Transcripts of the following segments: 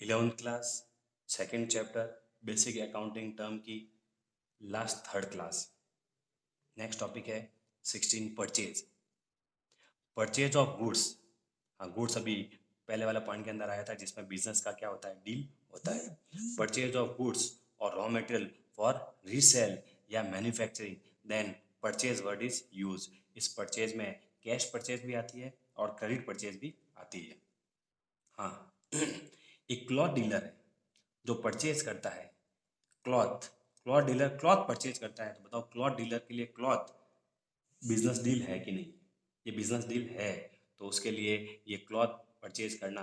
11th class second chapter basic accounting term की last third class. Next topic है 16 purchase. Purchase of goods. हाँ, goods अभी पहले वाला पॉइंट के अंदर आया था जिसमें बिजनेस का क्या होता है, डील होता है। परचेज ऑफ गुड्स और रॉ मटेरियल फॉर रीसेल या manufacturing, then purchase word is use. इस परचेज में कैश परचेज भी आती है और क्रेडिट परचेज भी आती है। हाँ एक क्लॉथ डीलर है जो परचेज करता है cloth. Cloth dealer cloth purchase करता है, तो बताओ क्लॉथ डीलर के लिए क्लॉथ बिजनेस डील है कि नहीं? ये बिजनेस डील है, तो उसके लिए ये क्लॉथ परचेज करना,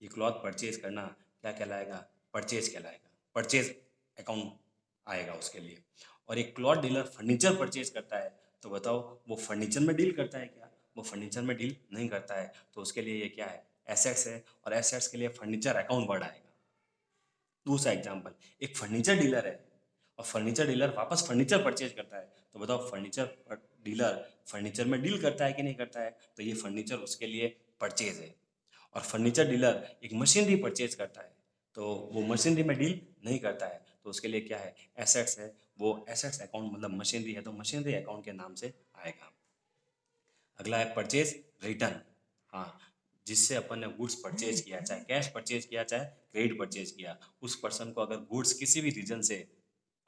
ये क्लॉथ परचेज करना क्या कहलाएगा? परचेज कहलाएगा। परचेज अकाउंट आएगा उसके लिए। और एक क्लॉथ डीलर फर्नीचर परचेज करता है, तो बताओ वो फर्नीचर में डील करता है क्या? वो फर्नीचर में डील नहीं करता है, तो उसके लिए ये क्या है? एसेट्स है, और एसेट्स के लिए फर्नीचर अकाउंट वर्ड आएगा। दूसरा एग्जाम्पल, एक फर्नीचर डीलर है और फर्नीचर डीलर वापस फर्नीचर परचेज करता है, तो बताओ फर्नीचर डीलर फर्नीचर में डील करता है कि नहीं करता है? तो ये फर्नीचर उसके लिए परचेज है। और फर्नीचर डीलर एक मशीनरी परचेज करता है, तो वो मशीनरी में डील नहीं करता है, तो उसके लिए क्या है? एसेट्स है। वो एसेट्स अकाउंट मतलब मशीनरी है, तो मशीनरी अकाउंट के नाम से आएगा। अगला है परचेज रिटर्न। हाँ, जिससे अपन ने गुड्स परचेज किया, चाहे कैश परचेज किया चाहे क्रेडिट परचेज किया, उस पर्सन को अगर गुड्स किसी भी रीजन से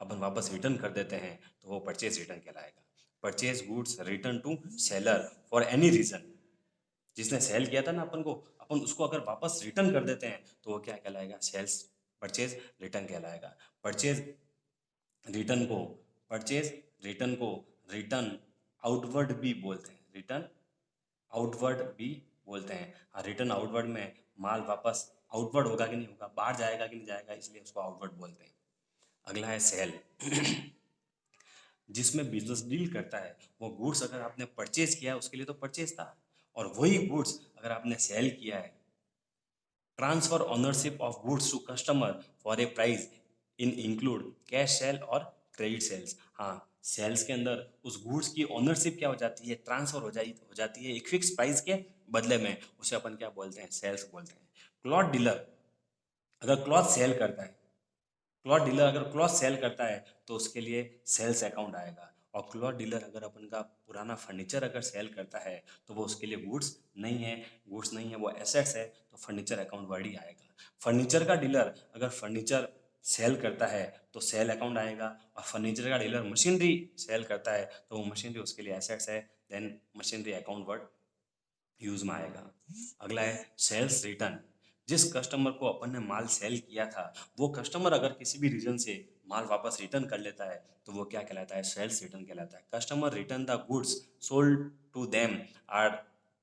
अपन वापस रिटर्न कर देते हैं, तो वो परचेज रिटर्न कहलाएगा। Purchase goods return to seller for any reason. जिसने सेल किया था ना अपन को, अपन उसको अगर वापस रिटर्न कर देते हैं, तो वो क्या कहलाएगा? सेल्स परचेज रिटर्न कहलाएगा। परचेज रिटर्न को परचेज रिटर्न को रिटर्न आउटवर्ड भी बोलते हैं। रिटर्न आउटवर्ड भी बोलते हैं। हाँ, रिटर्न आउटवर्ड में माल वापस आउटवर्ड होगा कि नहीं होगा, बाहर जाएगा कि नहीं जाएगा, इसलिए उसको आउटवर्ड बोलते हैं। अगला है सेल। जिसमें बिजनेस डील करता है, वो गुड्स अगर आपने परचेज किया है उसके लिए तो परचेज था, और वही गुड्स अगर आपने सेल किया है, transfer ownership of goods to customer for a price in include cash sale और क्रेडिट सेल्स। हाँ, सेल्स के अंदर उस गुड्स की ओनरशिप क्या हो जाती है? ट्रांसफर हो जाती है एक फिक्स प्राइस के बदले में। उसे अपन क्या बोलते हैं? सेल्स बोलते हैं। क्लॉथ डीलर अगर क्लॉथ सेल करता है, क्लॉथ डीलर अगर क्लॉथ सेल करता है, तो उसके लिए सेल्स अकाउंट आएगा। और क्लॉथ डीलर अगर अपन का पुराना फर्नीचर अगर सेल करता है, तो वो उसके लिए गुड्स नहीं है, वो एसेट्स है, तो फर्नीचर अकाउंट वर्ड ही आएगा। फर्नीचर का डीलर अगर फर्नीचर सेल करता है, तो सेल अकाउंट आएगा। और फर्नीचर का डीलर मशीनरी सेल करता है, तो वो मशीनरी उसके लिए एसेट्स है, then machinery account word use में आएगा। अगला है सेल्स रिटर्न। जिस कस्टमर को अपन ने माल सेल किया था, वो कस्टमर अगर किसी भी रीजन से माल वापस रिटर्न कर लेता है, तो वो क्या कहलाता है? सेल्स रिटर्न कहलाता है। Customer return the goods sold to them are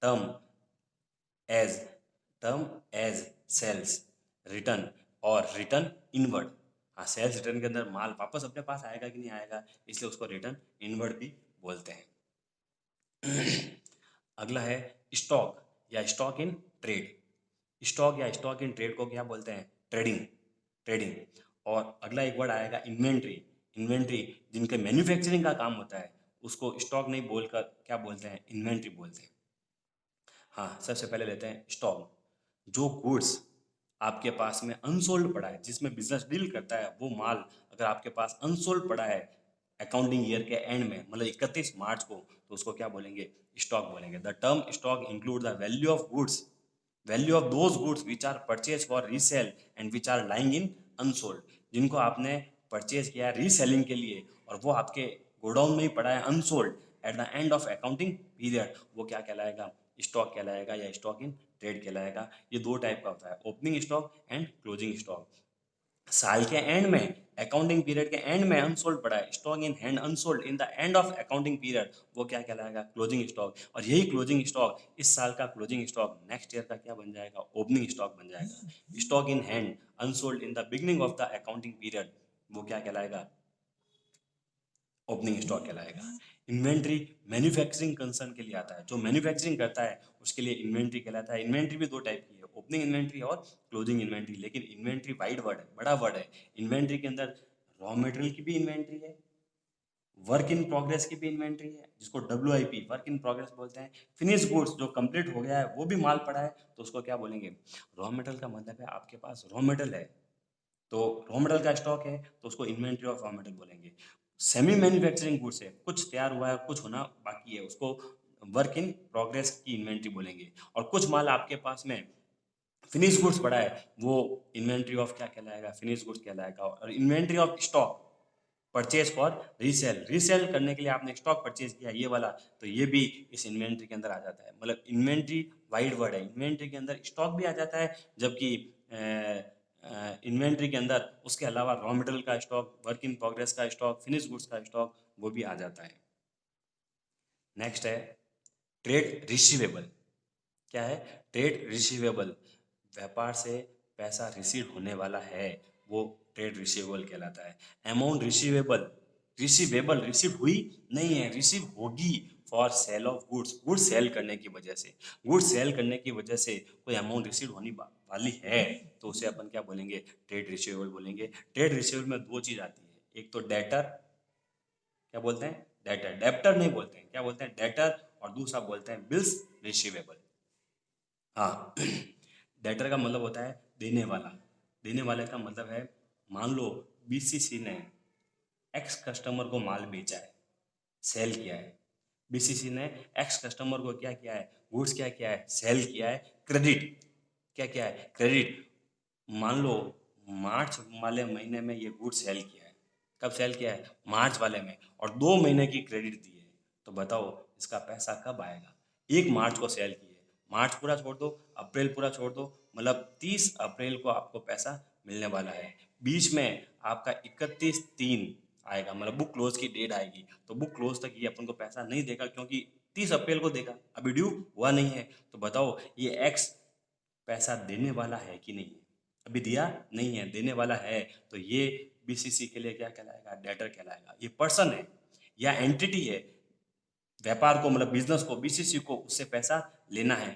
term as term as sales return और रिटर्न इनवर्ड। हाँ, सेल्स रिटर्न के अंदर माल वापस अपने पास आएगा कि नहीं आएगा, इसलिए उसको रिटर्न इनवर्ड भी बोलते हैं। अगला है स्टॉक या स्टॉक इन ट्रेड। स्टॉक या स्टॉक इन ट्रेड को क्या बोलते हैं? ट्रेडिंग। ट्रेडिंग। और अगला एक वर्ड आएगा इन्वेंट्री। इन्वेंट्री जिनके मैन्युफैक्चरिंग का काम होता है, उसको स्टॉक नहीं बोलकर क्या बोलते हैं? इन्वेंट्री बोलते हैं। हाँ, सबसे पहले लेते हैं स्टॉक। जो गुड्स आपके पास में अनसोल्ड पड़ा है, जिसमें बिजनेस डील करता है, वो माल अगर आपके पास अनसोल्ड पड़ा है अकाउंटिंग ईयर के एंड में, मतलब 31 मार्च को, तो उसको क्या बोलेंगे? स्टॉक बोलेंगे। The term stock include the value of those goods which are purchase for resale and which are lying in unsold. जिनको आपने परचेज किया है रीसेलिंग के लिए, और वो आपके गोडाउन में ही पड़ा है unsold, at the end of accounting period, वो क्या कहलाएगा? स्टॉक कहलाएगा या स्टॉक इन ट्रेड कहलाएगा। ये दो टाइप का होता है, opening stock and closing stock. साल के एंड में, अकाउंटिंग पीरियड के एंड में अनसोल्ड पड़ा है, stock in hand unsold in the end of accounting period, वो क्या कहलाएगा? Closing stock. और यही क्लोजिंग स्टॉक, इस साल का क्लोजिंग स्टॉक नेक्स्ट ईयर का क्या बन जाएगा? ओपनिंग स्टॉक बन जाएगा। Stock in hand unsold in the beginning of the accounting period, वो क्या कहलाएगा? ओपनिंग स्टॉक कहलाएगा। इन्वेंट्री मैन्युफैक्चरिंग कंसर्न के लिए आता है, जो मैन्युफैक्चरिंग करता है उसके लिए इन्वेंट्री कहलाता है। इन्वेंट्री भी दो टाइप की है, ओपनिंग इन्वेंट्री और क्लोजिंग इन्वेंट्री। लेकिन इन्वेंट्री वाइड वर्ड है, बड़ा वर्ड है। इन्वेंट्री के अंदर रॉ मटेरियल की भी इन्वेंट्री है, वर्क इन प्रोग्रेस की भी इन्वेंट्री है जिसको WIP वर्क इन प्रोग्रेस बोलते हैं। फिनिश गुड्स जो कंप्लीट हो गया है वो भी माल पड़ा है तो उसको क्या बोलेंगे? रॉ मटेरियल का मतलब है आपके पास रॉ मटेरियल है तो रॉ मटेरियल का स्टॉक है तो उसको इन्वेंट्री ऑफ रॉ मटेरियल बोलेंगे। सेमी मैन्युफैक्चरिंग गुड्स है, कुछ तैयार हुआ है कुछ होना बाकी है, उसको वर्क इन प्रोग्रेस की इन्वेंट्री बोलेंगे। और कुछ माल आपके पास में फिनिश गुड्स पड़ा है वो इन्वेंट्री ऑफ क्या कहलाएगा? फिनिश गुड्स कहलाएगा। और inventory of stock purchase for resale, resale करने के लिए आपने स्टॉक परचेज किया ये वाला, तो ये भी इस इन्वेंट्री के अंदर आ जाता है। मतलब इन्वेंट्री वाइड वर्ड है, इन्वेंट्री के अंदर स्टॉक भी आ जाता है जबकि इन्वेंट्री के अंदर उसके अलावा रॉ मटेरियल का स्टॉक, वर्क इन प्रोग्रेस का स्टॉक, फिनिश गुड्स का स्टॉक वो भी आ जाता है। नेक्स्ट है ट्रेड रिसीवेबल। क्या है? ट्रेड रिसीवेबल, व्यापार से पैसा रिसीव होने वाला है वो ट्रेड रिसीवेबल कहलाता है। अमाउंट रिसीवेबल, रिसीवेबल रिसीव हुई नहीं है, रिसीव होगी for sale of goods, goods sale करने की वजह से, गुड्स सेल करने की वजह से कोई अमाउंट रिसीव होने वाली है तो उसे अपन क्या बोलेंगे? ट्रेड रिसीवेबल बोलेंगे। ट्रेड रिसीवेबल में दो चीज आती है, एक तो डेटर, क्या बोलते हैं? डेटर, डेप्टर नहीं बोलते हैं, क्या बोलते हैं? डेटर। और दूसरा बोलते हैं बिल्स रिसीवेबल। हाँ डेटर का मतलब होता है देने वाला, देने वाले का मतलब है मान लो BCC ने एक्स कस्टमर को माल बेचा है, सेल किया है, BCC ने एक्स कस्टमर को क्या किया है? गुड्स क्या किया है? सेल किया है। क्रेडिट, क्या किया है? क्रेडिट। मान लो मार्च वाले महीने में ये गुड्स सेल किया है, कब सेल किया है? मार्च वाले में, और 2 महीने की क्रेडिट दी है, तो बताओ इसका पैसा कब आएगा? 1 मार्च को सेल की है, मार्च पूरा छोड़ दो, अप्रैल पूरा छोड़ दो, मतलब 30 अप्रैल को आपको पैसा मिलने वाला है। बीच में आपका 31/3 आएगा, मतलब बुक क्लोज की डेट आएगी, तो बुक क्लोज तक ये अपन को पैसा नहीं देगा क्योंकि 30 अप्रैल को देगा, अभी ड्यू हुआ नहीं है। तो बताओ ये एक्स पैसा देने वाला है कि नहीं है? अभी दिया नहीं है, देने वाला है, तो ये BCC के लिए क्या कहलाएगा? डेटर कहलाएगा। ये पर्सन है या एंटिटी है, व्यापार को मतलब बिजनेस को, BCC को उससे पैसा लेना है।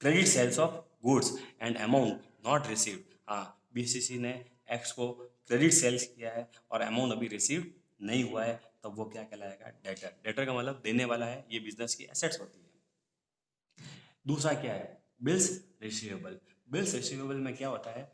Credit sales of goods and amount not received. हाँ, BCC ने एक्स को क्रेडिट सेल्स किया है और अमाउंट अभी रिसीव नहीं हुआ है, तब वो क्या कहलाएगा? डेटर। डेटर का मतलब देने वाला है, ये बिजनेस की एसेट्स होती है। दूसरा क्या है? Bills receivable. बिल्स रिसीवेबल में क्या होता है?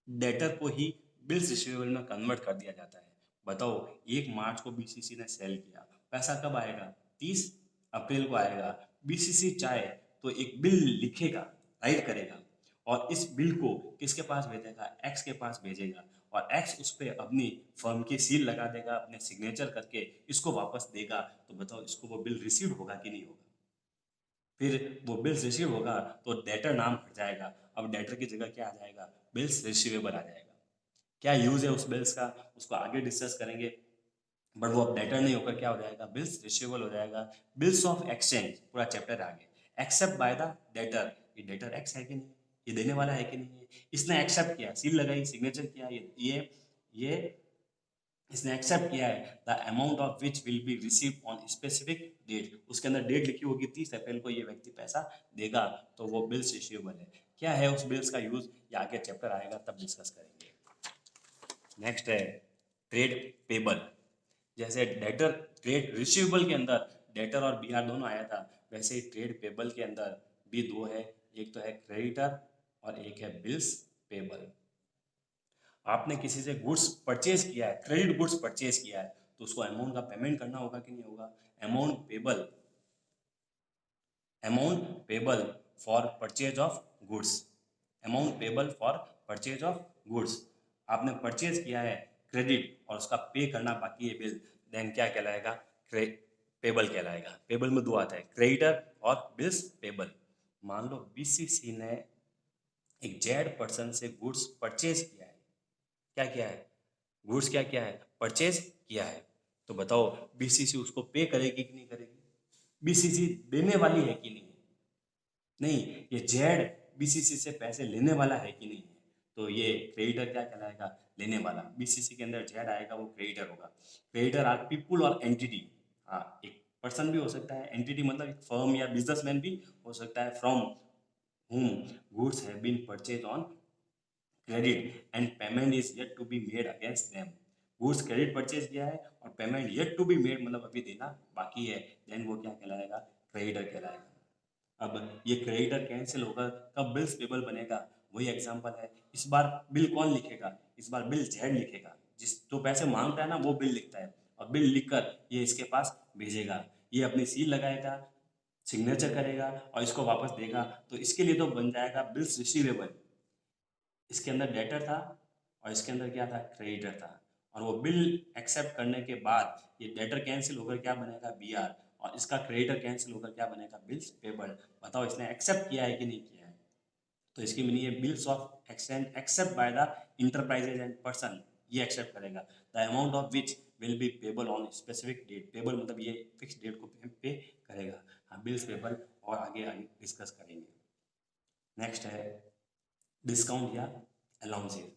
डेटर को ही बिल्स रिसीवेबल में कन्वर्ट कर दिया जाता है। बताओ 1 मार्च को BCC ने सेल किया, पैसा कब आएगा? 30 अप्रैल को आएगा। BCC चाहे तो एक बिल लिखेगा, राइट करेगा, और इस बिल को किसके पास भेजेगा? एक्स के पास भेजेगा, और एक्स उस पर अपनी फर्म की सील लगा देगा, अपने सिग्नेचर करके इसको वापस देगा। तो बताओ इसको वो बिल रिसीव होगा कि नहीं होगा? फिर वो बिल्स रिसीव होगा तो डेटर नाम हट जाएगा, अब डेटर की जगह क्या आ जाएगा? बिल्स रिसीवेबल आ जाएगा। क्या यूज है उस बिल्स का, उसको आगे डिस्कस करेंगे, बट वो अब डेटर नहीं होकर क्या हो जाएगा? बिल्स रिसीवेबल हो जाएगा। बिल्स ऑफ एक्सचेंज पूरा चैप्टर आगे, एक्सेप्ट बाय द डेटर, ये डेटर एक्स है कि नहीं, ये देने वाला है कि नहीं है, इसने एक्सेप्ट किया, सील लगाई, सिग्नेचर किया, ये इसने एक्सेप्ट किया है, the amount of which will be receive on specific date, उसके अंदर डेट लिखी होगी 30 अप्रैल को ये व्यक्ति पैसा देगा, तो वो बिल्स रिसीवेबल है। क्या है उस बिल्स का यूज, ये आगे चैप्टर आएगा तब डिस्कस करेंगे। नेक्स्ट है ट्रेड पेबल। जैसे डेटर, ट्रेड रिसीवेबल के अंदर डेटर और BR दोनों आया था, वैसे ही ट्रेड पेबल के अंदर भी दो है, एक तो है क्रेडिटर और एक है बिल्स पेबल। आपने किसी से गुड्स परचेज किया है, क्रेडिट गुड्स परचेज किया है, तो उसको अमाउंट का पेमेंट करना होगा कि नहीं होगा? Amount payable, amount payable for purchase of goods, amount payable for purchase of goods. आपने परचेज किया है क्रेडिट और उसका पे करना बाकी है बिल, देन क्या कहलाएगा? पेबल कहलाएगा। पेबल में दो आता है, क्रेडिटर और बिल्स पेबल। मान लो BCC ने एक जेड पर्सन से गुड्स परचेज किया है, क्या किया है? गुड्स क्या किया है? परचेज किया है, तो बताओ BCC उसको पे करेगी कि नहीं करेगी? BCC देने वाली है कि नहीं है? नहीं, ये जेड BCC से पैसे लेने वाला है कि नहीं है? तो ये क्रेडिटर क्या कहलाएगा? लेने वाला। BCC के अंदर जेड आएगा वो क्रेडिटर होगा। क्रेडिटर आर पीपुल और एंटिटी, हाँ एक पर्सन भी हो सकता है, एंटिटी मतलब एक फर्म या बिजनेसमैन भी हो सकता है, from whom goods have been purchased on credit and payment is yet to be made against them। Goods credit purchase किया है और payment yet to be made मतलब अभी देना बाकी है, देन वो क्या कहलाएगा, क्रेडिटर कहलाएगा। अब ये क्रेडिटर कैंसिल होकर कब बिल्स पेबल बनेगा, वही एग्जांपल है। इस बार बिल कौन लिखेगा, इस बार बिल जेड लिखेगा, जिस जो पैसे मांगता है ना वो बिल लिखता है और बिल लिखकर ये इसके पास भेजेगा, ये अपनी सील लगाएगा, सिग्नेचर करेगा और इसको वापस देगा। तो इसके लिए तो बन जाएगा बिल्स रिसीवेबल। इसके अंदर डेटर था और इसके अंदर क्या था, क्रेडिटर था। और वो बिल एक्सेप्ट करने के बाद ये डेटर कैंसिल होकर क्या बनेगा, बीआर, और इसका क्रेडिटर कैंसिल होकर क्या बनेगा, बिल्स पेबल। बताओ इसने एक्सेप्ट किया है कि नहीं किया है। तो इसकी मीनिंग है bills of exchange accept by the enterprises and person, ये एक्सेप्ट करेगा। The amount of which will be payable on specific date, payable मतलब ये फिक्स डेट को पे करेगा। हाँ, बिल्स पेबल और आगे आगे डिस्कस करेंगे। नेक्स्ट है डिस्काउंट या allowances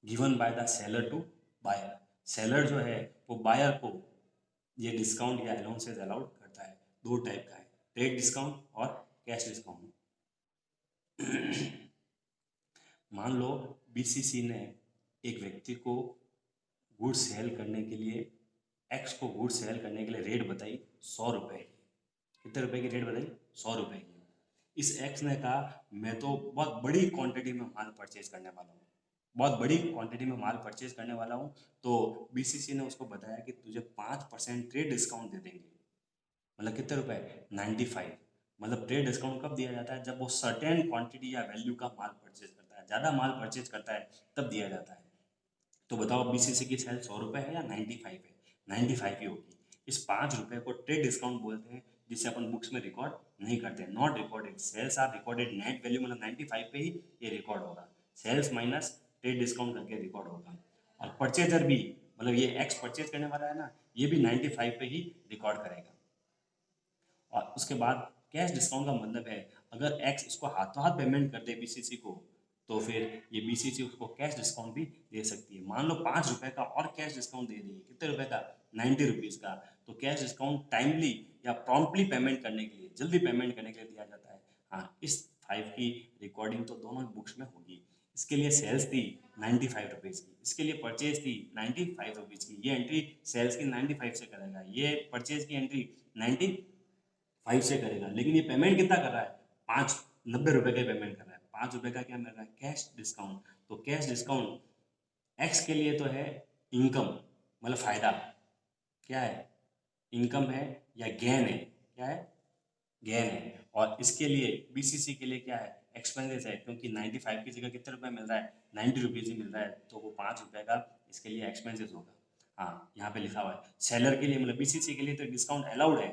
given by the seller to buyer. Seller जो है वो बायर को ये डिस्काउंट या अलाउंसेस अलाउड करता है। दो टाइप का है, ट्रेड डिस्काउंट और कैश डिस्काउंट। मान लो बीसीसी ने एक व्यक्ति को गुड्स सेल करने के लिए, एक्स को गुड्स सेल करने के लिए रेट बताई 100 रुपये की। कितने रुपए की रेट बताई, 100 रुपये की। इस एक्स ने कहा मैं तो बहुत बड़ी क्वांटिटी में माल परचेज करने वाला हूँ, बहुत बड़ी क्वांटिटी में माल परचेज करने वाला हूँ। तो बीसीसी ने उसको बताया कि तुझे 5% ट्रेड डिस्काउंट दे देंगे। मतलब कितने रुपए, 95। मतलब ट्रेड डिस्काउंट कब दिया जाता है, जब वो सर्टेन क्वांटिटी या वैल्यू का माल परचेज करता है, ज़्यादा माल परचेज करता है तब दिया जाता है। तो बताओ बीसीसी की सेल 100 रुपये है या 95 है, 95 ही होगी। इस 5 रुपये को ट्रेड डिस्काउंट बोलते हैं, जिसे अपन बुक्स में रिकॉर्ड नहीं करते, not recorded. Sales are recorded net value मतलब 95 पे ही ये रिकॉर्ड होगा, सेल्स माइनस ट्रेड डिस्काउंट करके रिकॉर्ड होगा। और परचेजर भी, मतलब ये एक्स परचेज करने वाला है ना, ये भी 95 पे ही रिकॉर्ड करेगा। और उसके बाद कैश डिस्काउंट का मतलब है अगर एक्स इसको हाथों हाथ पेमेंट कर दे बीसीसी को, तो फिर ये बीसीसी उसको कैश डिस्काउंट भी दे सकती है। मान लो 5 रुपए का और कैश डिस्काउंट दे रही है, कितने रुपए का, 90 रुपीज़ का। तो कैश डिस्काउंट टाइमली या प्रॉम्प्टली पेमेंट करने के लिए, जल्दी पेमेंट करने के लिए दिया जाता है। हाँ, इस 5 की रिकॉर्डिंग तो दोनों बुक्स में होगी। इसके लिए सेल्स थी 95 रुपीज़ की, इसके लिए परचेज थी 95 रुपीज़ की। ये एंट्री सेल्स की 95 से करेगा, ये परचेज की एंट्री 95 से करेगा। लेकिन ये पेमेंट कितना कर रहा है, 90 रुपए का पेमेंट कर रहा है। 5 रुपए का क्या मिल रहा है, कैश डिस्काउंट। तो कैश डिस्काउंट एक्स के लिए तो है इनकम, मतलब फायदा। क्या है, इनकम है या गेन है, क्या है, गेन है। और इसके लिए बीसीसी के लिए क्या है, एक्सपेंसेस है, क्योंकि 95 की जगह कितने रुपए मिल रहा है, 90 रुपीज़ ही मिल रहा है, तो वो 5 रुपए का इसके लिए एक्सपेंसेस होगा। हाँ, यहाँ पे लिखा हुआ है सेलर के लिए, मतलब बीसीसी के लिए तो डिस्काउंट अलाउड है,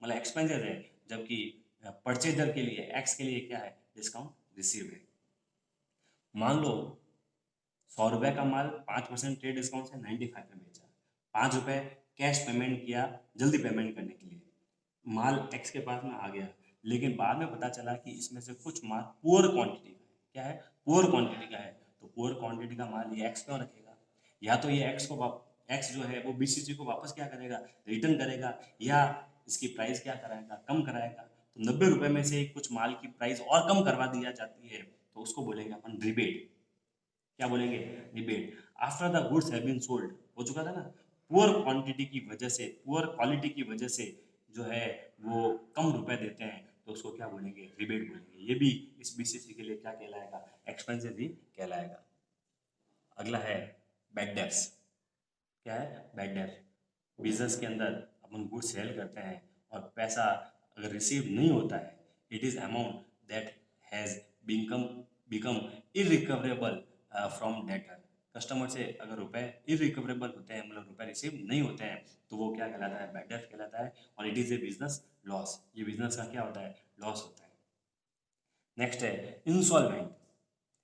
मतलब एक्सपेंसेस है, जबकि परचेजर के लिए, एक्स के लिए क्या है, डिस्काउंट रिसीव है। मान लो 100 रुपये का माल 5% ट्रेड डिस्काउंट से 95 में बेचा, 5 रुपये कैश पेमेंट किया जल्दी पेमेंट करने के लिए, माल एक्स के पास में आ गया। लेकिन बाद में पता चला कि इसमें से कुछ माल पुअर क्वांटिटी का है, क्या है, पुअर क्वांटिटी का है। तो पुअर क्वांटिटी का माल ये एक्स क्यों रखेगा, या तो ये एक्स जो है वो बीसीसी को वापस क्या करेगा, रिटर्न करेगा, या इसकी प्राइस क्या कराएगा, कम कराएगा। तो 90 रुपये में से कुछ माल की प्राइस और कम करवा दी जाती है, तो उसको बोलेंगे अपन रिबेट। क्या बोलेंगे, rebate. After the goods have been sold, हो चुका था ना, पुअर क्वांटिटी की वजह से, पुअर क्वालिटी की वजह से जो है वो कम रुपए देते हैं, तो उसको क्या बोलेंगे, रिबेट बोलेंगे। ये भी इस बीसीसी के लिए क्या कहलाएगा, एक्सपेंसिव ही कहलाएगा। अगला है बैड डेब्ट्स। क्या है, बैड डेब्ट। बिजनेस के अंदर अपन गुड सेल करते हैं और पैसा अगर रिसीव नहीं होता है, it is amount that has become become irrecoverable from debtor. Customer से अगर रुपए इरिकवरेबल होते हैं, मतलब रुपए रिसीव नहीं होते हैं, तो वो क्या कहलाता है, बैड डेब्ट कहलाता है। और it is a business loss, ये बिजनेस का क्या होता है, लॉस होता है। नेक्स्ट है इंसॉल्वेंट,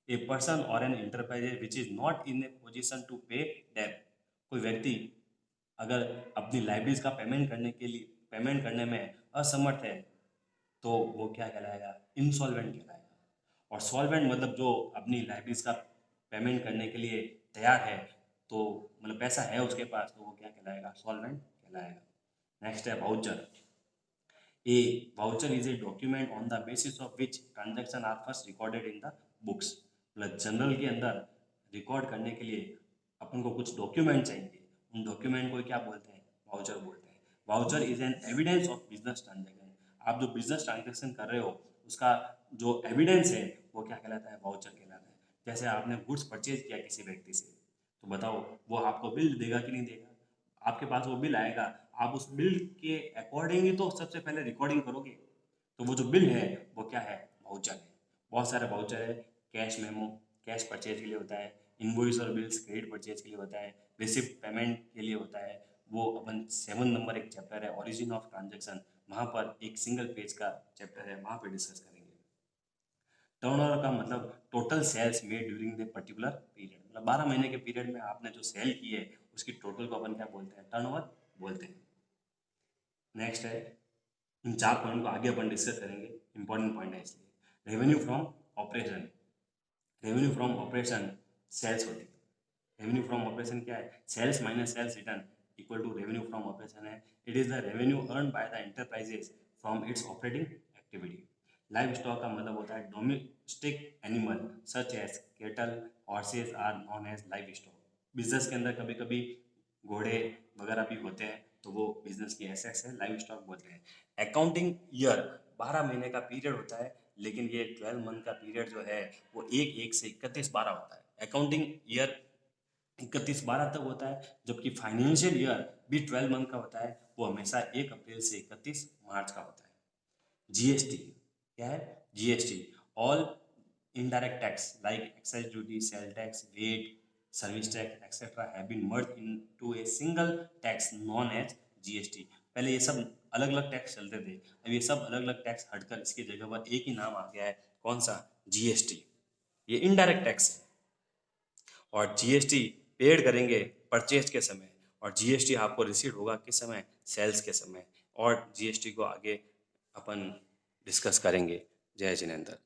ए पर्सन और an enterprise which is not in a position to pay debt. कोई व्यक्ति अगर अपनी लाइबिलिटीज का पेमेंट करने में असमर्थ है, तो वो क्या कहलाएगा, इंसॉल्वेंट कहलाएगा। और सॉल्वेंट मतलब जो अपनी लाइबिलिटीज का पेमेंट करने के लिए तैयार है, तो मतलब पैसा है उसके पास, तो वो क्या कहलाएगा, सॉल्वेंट कहलाएगा। नेक्स्ट है voucher. A voucher is a document on the basis of which transaction are first recorded in the books. मतलब जनरल के अंदर रिकॉर्ड करने के लिए अपन को कुछ डॉक्यूमेंट चाहिए, उन डॉक्यूमेंट को क्या बोलते हैं, वाउचर बोलते हैं। Voucher is an evidence of business transaction. आप जो बिजनेस ट्रांजेक्शन कर रहे हो उसका जो एविडेंस है वो क्या कहलाता है, वाउचर कहलाता है। जैसे आपने गुड्स परचेज किया किसी व्यक्ति से, तो बताओ वो आपको बिल देगा कि नहीं देगा, आपके पास वो बिल आएगा, आप उस बिल के अकॉर्डिंग ही तो सबसे पहले रिकॉर्डिंग करोगे। तो वो जो बिल है वो क्या है, वाउचर है। बहुत सारे वाउचर है, कैश मेमो कैश परचेज के लिए होता है, इनवॉइस और बिल्स क्रेडिट परचेज के लिए होता है, रिसिप्ट पेमेंट के लिए होता है। वो अपन 7 नंबर एक चैप्टर है ओरिजिन ऑफ ट्रांजेक्शन, वहाँ पर एक सिंगल पेज का चैप्टर है, वहाँ पे डिस्कस करेंगे। टर्नओवर का मतलब total sales made during the particular period, मतलब 12 महीने के पीरियड में आपने जो सेल की है उसकी टोटल को अपन क्या बोलते हैं, टर्नओवर बोलते हैं। नेक्स्ट है, इन 4 पॉइंट को आगे अपन डिस्कस करेंगे, इंपॉर्टेंट पॉइंट है इसलिए। Revenue from operation, revenue from operation sales होती है। रेवेन्यू फ्रॉम ऑपरेशन क्या है, sales minus sales return equal to revenue from operation है। It is the revenue earn by the enterprises from its operating activity. Live stock का मतलब होता है domestic animal such as cattle horses are known as live stock. Business के अंदर कभी कभी घोड़े वगैरह भी होते हैं, तो वो बिजनेस की एसेट्स है, लाइव स्टॉक बोलते हैं। अकाउंटिंग ईयर 12 महीने का पीरियड होता है, लेकिन ये 12 मंथ का पीरियड जो है वो 1/1 से 31/12 होता है। अकाउंटिंग ईयर 31/12 तक होता है, जबकि फाइनेंशियल ईयर भी 12 मंथ का होता है, वो हमेशा 1 अप्रैल से 31 मार्च का होता है। जीएसटी क्या है, GST all indirect tax like excise duty, sales tax, VAT, service tax, etc. have been merged into a single tax known as GST। पहले ये सब अलग अलग टैक्स चलते थे, अब ये सब अलग अलग टैक्स हटकर इसकी जगह पर एक ही नाम आ गया है, कौन सा, जीएसटी। ये इनडायरेक्ट टैक्स है, और जीएसटी पेड करेंगे परचेज के समय, और जीएसटी आपको रिसीव होगा किस समय, सेल्स के समय। और जीएसटी को आगे अपन डिस्कस करेंगे। जय जिनेंद्र।